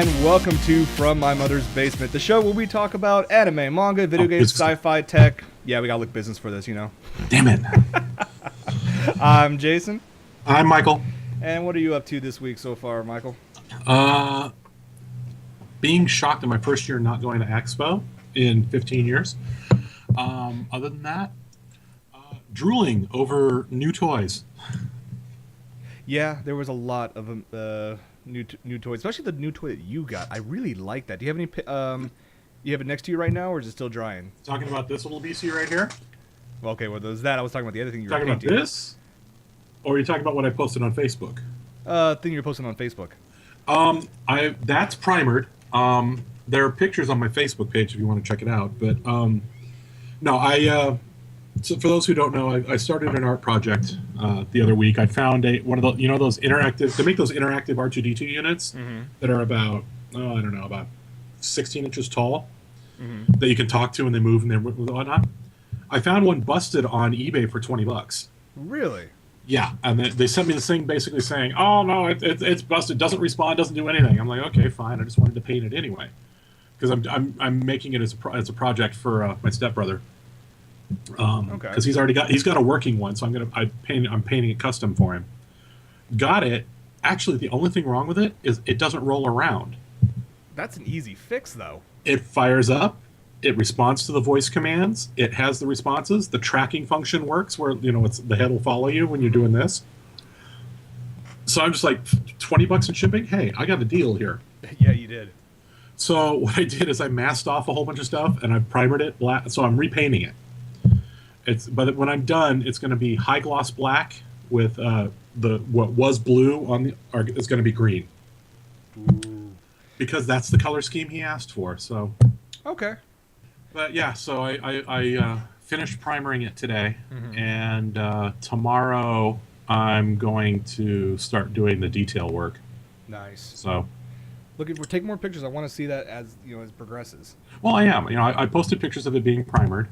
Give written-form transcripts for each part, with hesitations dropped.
and welcome to From My Mother's Basement, the show where we talk about anime, manga, video games, sci-fi, tech. Yeah, we gotta look business for this, you know. Damn it. I'm Jason. I'm Michael. And what are you up to this week so far, Michael? Being shocked in my first year not going to Expo in 15 years. Other than that, drooling over new toys. Yeah, there was a lot of new toys, especially the new toy that you got. I really like that. Do you have any? You have it next to you right now, or is it still drying? Talking about this little BC right here? Well, okay, well, there's that. I was talking about the other thing you were talking painting. about this? Or are you talking about what I posted on Facebook? Thing you're posting on Facebook. That's primered. There are pictures on my Facebook page if you want to check it out. But so for those who don't know, I started an art project the other week. I found one of the those interactive, to make those interactive R2D2 units that are about about 16 inches tall that you can talk to and they move and they whatnot. I found one busted on eBay for $20. Really? Yeah, and they sent me this thing basically saying, "Oh no, it's busted, doesn't respond, doesn't do anything." I'm like, okay, fine. I just wanted to paint it anyway because I'm making it as a project for my stepbrother. Okay. Because he's got a working one, so I'm painting it custom for him. Got it. Actually, the only thing wrong with it is it doesn't roll around. That's an easy fix, though. It fires up. It responds to the voice commands. It has the responses. The tracking function works, where the head will follow you when you're doing this. So I'm just like, $20 in shipping. Hey, I got a deal here. Yeah, you did. So what I did is I masked off a whole bunch of stuff and I primered it black. So I'm repainting it. But when I'm done, it's going to be high gloss black with what was blue is going to be green. Ooh. Because that's the color scheme he asked for. So okay. But yeah, so I finished primering it today, and tomorrow I'm going to start doing the detail work. Nice. So, look, if we're taking more pictures, I want to see that as as it progresses. Well, I am. I posted pictures of it being primered,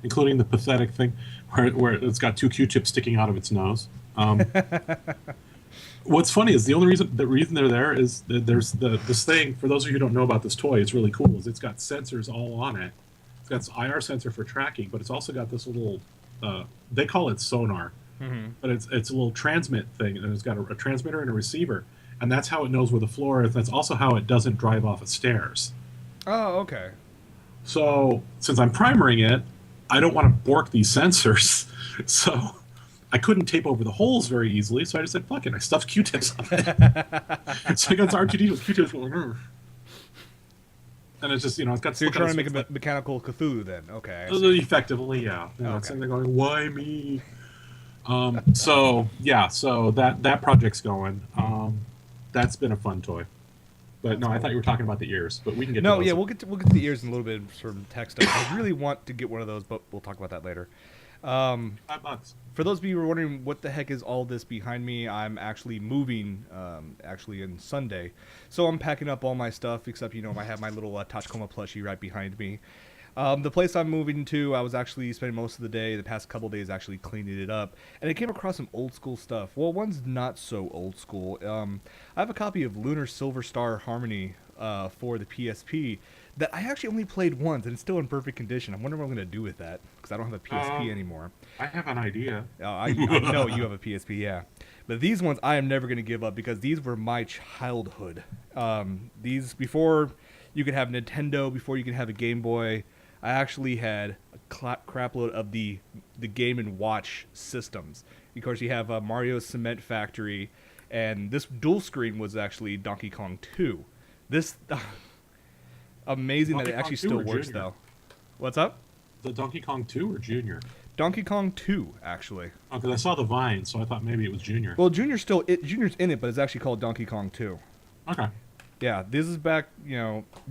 including the pathetic thing where it's got two Q-tips sticking out of its nose. What's funny is the reason they're there is that there's this thing, for those of you who don't know about this toy, it's really cool, is it's got sensors all on it. It's got this IR sensor for tracking, but it's also got this little, they call it sonar, but it's a little transmit thing, and it's got a transmitter and a receiver, and that's how it knows where the floor is. That's also how it doesn't drive off of stairs. Oh, okay. So, since I'm primering it, I don't want to bork these sensors, so I couldn't tape over the holes very easily, so I just said, fuck it, I stuffed Q-tips on it. So I got this R2D with Q-tips going, and it's just, it's got... So you're trying to make a mechanical Cthulhu then? Okay. Effectively, yeah. It's sitting there going, why me? So that project's going. That's been a fun toy. But no, I thought you were talking about the ears, but we can get to those. Yeah, we'll get to the ears in a little bit from tech stuff. I really want to get one of those, but we'll talk about that later. $5. For those of you who are wondering what the heck is all this behind me, I'm actually moving, on Sunday. So I'm packing up all my stuff, except, I have my little Tachikoma plushie right behind me. The place I'm moving to, I was actually spending most of the day, the past couple days, actually cleaning it up. And I came across some old school stuff. Well, one's not so old school. I have a copy of Lunar Silver Star Harmony for the PSP that I actually only played once, and it's still in perfect condition. I'm wondering what I'm going to do with that, because I don't have a PSP anymore. I have an idea. I know you have a PSP, yeah. But these ones I am never going to give up, because these were my childhood. These, before you could have Nintendo, before you could have a Game Boy, I actually had a crapload of the Game & Watch systems. Of course, you have Mario's Cement Factory, and this dual screen was actually Donkey Kong 2. This... Amazing that it actually still works, though. What's up? The Donkey Kong 2 or Junior? Donkey Kong 2, actually. Oh, because I saw the Vine, so I thought maybe it was Junior. Well, Junior's in it, but it's actually called Donkey Kong 2. Okay. Yeah, this is back,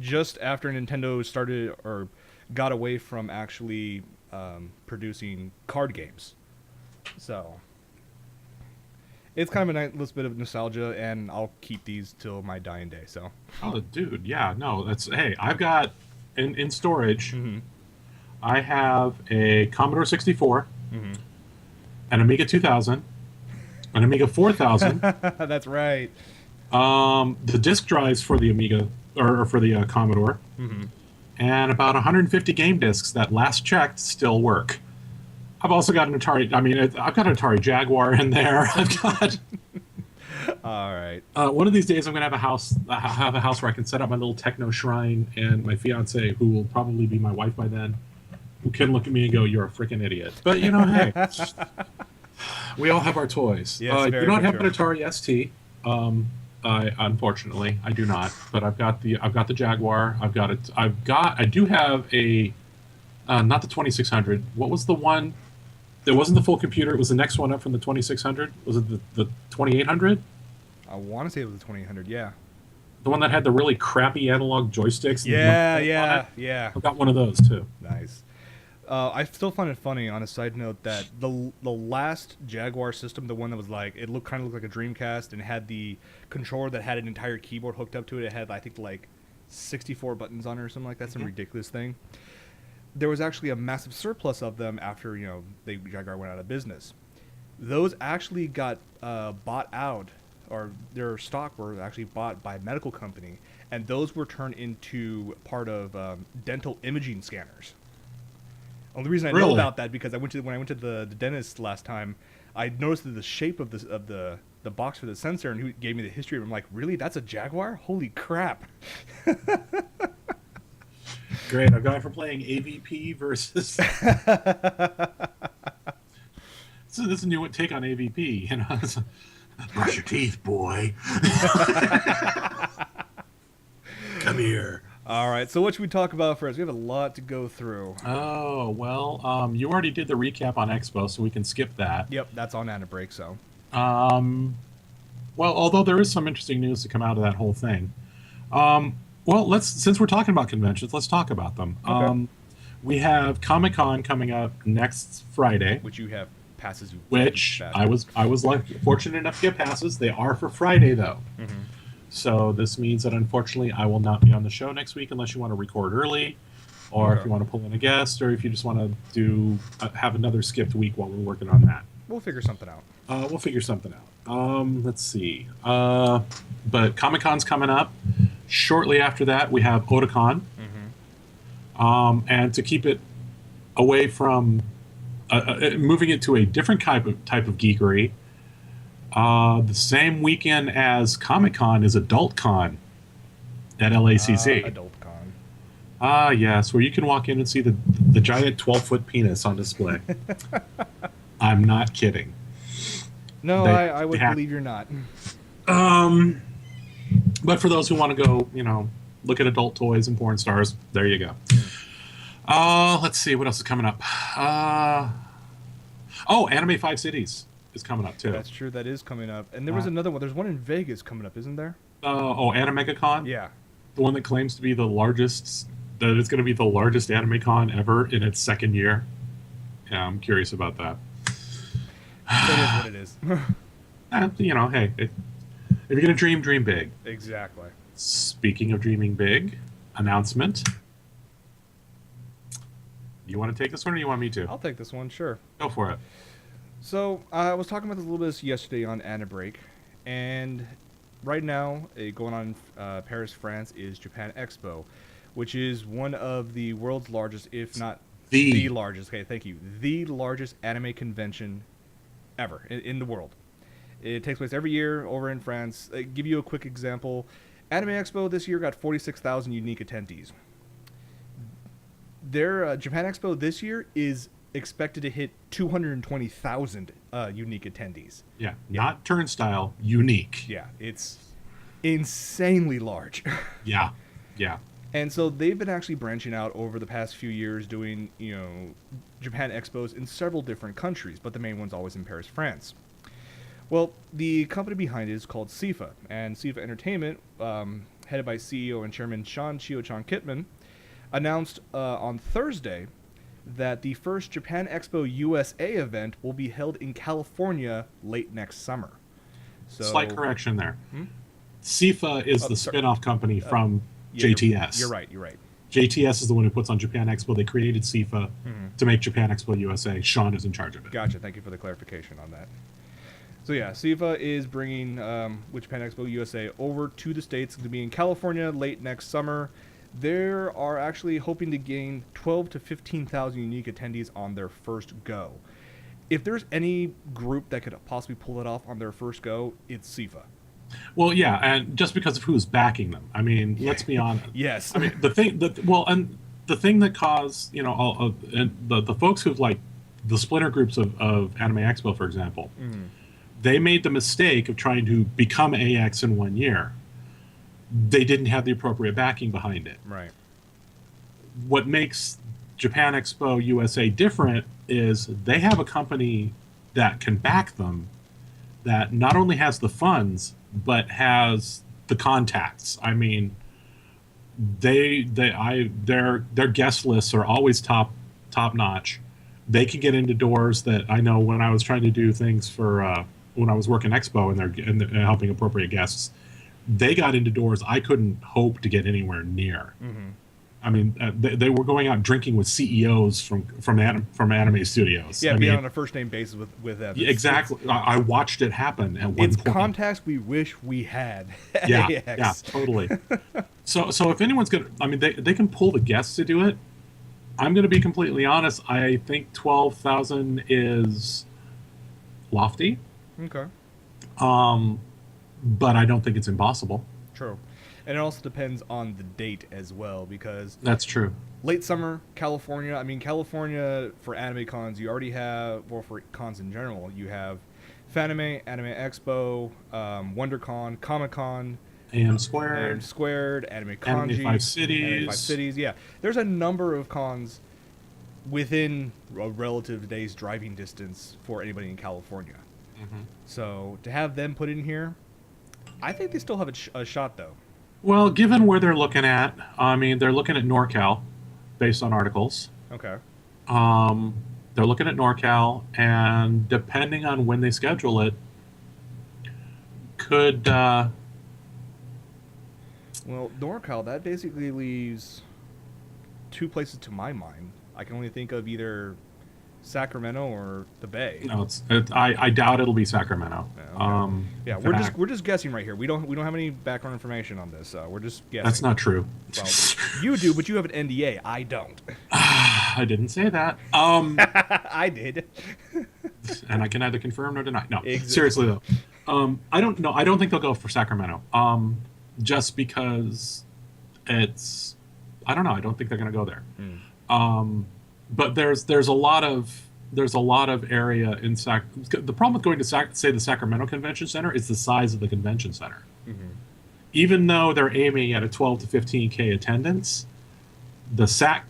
just after Nintendo started or got away from actually producing card games. So it's kind of a nice little bit of nostalgia, and I'll keep these till my dying day. So. Oh, dude, yeah, no, hey, I've got in storage. I have a Commodore 64, an Amiga 2000, an Amiga 4000. That's right. The disk drives for the Amiga or for the Commodore, and about 150 game disks that last checked still work. I've also got an Atari. I mean, I've got an Atari Jaguar in there. I've got. All right. One of these days, I'm going to have a house where I can set up my little techno shrine, and my fiance, who will probably be my wife by then, who can look at me and go, "You're a freaking idiot." But hey, we all have our toys. Yes, You don't have true. an Atari ST. Unfortunately, I do not. But I've got the Jaguar. I do have a not the 2600. What was the one? There wasn't the full computer. It was the next one up from the 2600. Was it the 2800? I want to say it was the 2800. Yeah. The one that had the really crappy analog joysticks. Yeah. I've got one of those too. Nice. I still find it funny, on a side note, that the last Jaguar system, the one that was like, it kind of looked like a Dreamcast and had the controller that had an entire keyboard hooked up to it. It had, I think, like 64 buttons on it or something like that, some ridiculous thing. There was actually a massive surplus of them after, Jaguar went out of business. Those actually got bought out, or their stock were actually bought by a medical company, and those were turned into part of dental imaging scanners. Only reason I know about that because when I went to the dentist last time, I noticed that the shape of the box for the sensor, and he gave me the history of it. I'm like, really? That's a Jaguar? Holy crap! Great. I've gone from playing AVP versus. So this is a new take on AVP. Brush your teeth, boy. Come here. All right. So what should we talk about first? We have a lot to go through. Oh well, you already did the recap on Expo, so we can skip that. Yep, that's on Anna Break. So. Well, although there is some interesting news to come out of that whole thing. Well, since we're talking about conventions, let's talk about them. Okay. We have Comic-Con coming up next Friday, Which you have passes. which I was fortunate enough to get passes. They are for Friday though, so this means that unfortunately I will not be on the show next week unless you want to record early, or if you want to pull in a guest, or if you just want to have another skipped week while we're working on that. We'll figure something out. We'll figure something out. Let's see. But Comic-Con's coming up. Shortly after that, we have Otakon. And to keep it away from moving it to a different type of geekery, the same weekend as Comic-Con is AdultCon at LACC. AdultCon. Yes, where you can walk in and see the giant 12-foot penis on display. I'm not kidding. No, I would believe you're not. But for those who want to go, look at adult toys and porn stars, there you go. Let's see, what else is coming up? Anime 5 Cities is coming up too. That's true, that is coming up. And there was another one. There's one in Vegas coming up, isn't there? AnimegaCon? Yeah. The one that claims to be the largest, that it's going to be the largest anime con ever in its second year. Yeah, I'm curious about that. It is what it is. Hey, if you're going to dream big. Exactly. Speaking of dreaming big, announcement. You want to take this one or you want me to? I'll take this one, sure. Go for it. So, I was talking about this a little bit yesterday on Anna Break, and right now, going on in Paris, France, is Japan Expo, which is one of the world's largest, if not the largest, okay, thank you, the largest anime convention ever in the world. It takes place every year over in France. Give you a quick example. Anime Expo this year got 46,000 unique attendees. Their Japan Expo this year is expected to hit 220,000 unique attendees. Yeah, not turnstile, unique. Yeah, it's insanely large. Yeah. And so they've been actually branching out over the past few years, doing Japan Expos in several different countries, but the main one's always in Paris, France. Well, the company behind it is called Sci-Fi, and Sci-Fi Entertainment, headed by CEO and Chairman Sean Chio-chan Kitman, announced on Thursday that the first Japan Expo USA event will be held in California late next summer. So, slight correction there. Sci-Fi is the spin-off company from JTS. You're right. JTS is the one who puts on Japan Expo. They created Sci-Fi to make Japan Expo USA. Sean is in charge of it. Gotcha. Thank you for the clarification on that. So yeah, SIFA is bringing with Japan Expo USA over to the States. It's going to be in California late next summer. They are actually hoping to gain 12 to 15,000 unique attendees on their first go. If there's any group that could possibly pull it off on their first go, it's SIFA. Well, yeah, and just because of who's backing them. I mean, let's be honest. Yes. I mean, the thing that caused, and the folks who've like the splinter groups of Anime Expo, for example, they made the mistake of trying to become AX in 1 year. They didn't have the appropriate backing behind it. Right. What makes Japan Expo USA different is they have a company that can back them, that not only has the funds but has the contacts. I mean, their guest lists are always top notch. They can get into doors that I know when I was trying to do things for when I was working Expo and they're helping appropriate guests, they got into doors I couldn't hope to get anywhere near. I mean, they were going out drinking with CEOs from anime studios. Yeah, being on a first name basis with them. Yeah, exactly. I watched it happen at one point. It's contacts we wish we had. Yeah, yeah, totally. So if anyone's gonna, I mean, they can pull the guests to do it. I'm going to be completely honest. I think 12,000 is lofty. Okay. But I don't think it's impossible. True. And it also depends on the date as well, because that's true. Late summer, California. I mean, California for anime cons, you already have, well, for cons in general, you have Fanime, Anime Expo, WonderCon, Comic Con, AM Squared, Anime Kanji, Anime 5 Cities. Anime 5 Cities. Yeah, there's a number of cons within a relative day's driving distance for anybody in California. So to have them put in here, I think they still have a shot, though. Well, given where they're looking at, I mean, they're looking at NorCal, based on articles. Okay. They're looking at NorCal, and depending on when they schedule it, could... Well, NorCal, that basically leaves two places to my mind. I can only think of either Sacramento or the Bay. No, I doubt it'll be Sacramento. Yeah, we're just guessing right here. We don't have any background information on this. We're just guessing. That's not true. Well, you do, but you have an NDA. I don't. I didn't say that. I did. And I can neither confirm nor deny. No, exactly. Seriously though. I don't know. I don't think they'll go for Sacramento. Just because it's, I don't know. I don't think they're going to go there. But there's a lot of area in the problem with going to say the Sacramento Convention Center is the size of the convention center. Even though they're aiming at a 12 to 15K attendance, the SAC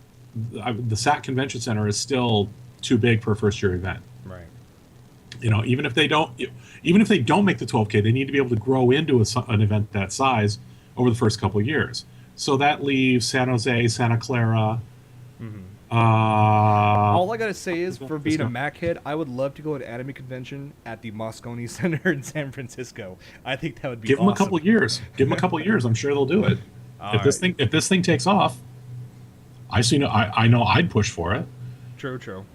Convention Center is still too big for a first year event. Right. You know, even if they don't make the 12K, they need to be able to grow into an event that size over the first couple of years. So that leaves San Jose, Santa Clara. All I gotta say is, for being a Mac head, I would love to go to an anime convention at the Moscone Center in San Francisco. I think that would be awesome. Give them a couple years. I'm sure they'll do it. If this thing takes off, I know I'd push for it. True.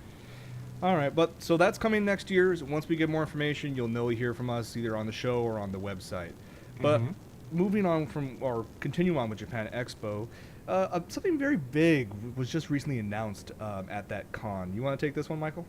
All right, but so that's coming next year. Once we get more information, you'll hear from us either on the show or on the website. But moving on continue on with Japan Expo. Something very big was just recently announced at that con. You want to take this one, Michael?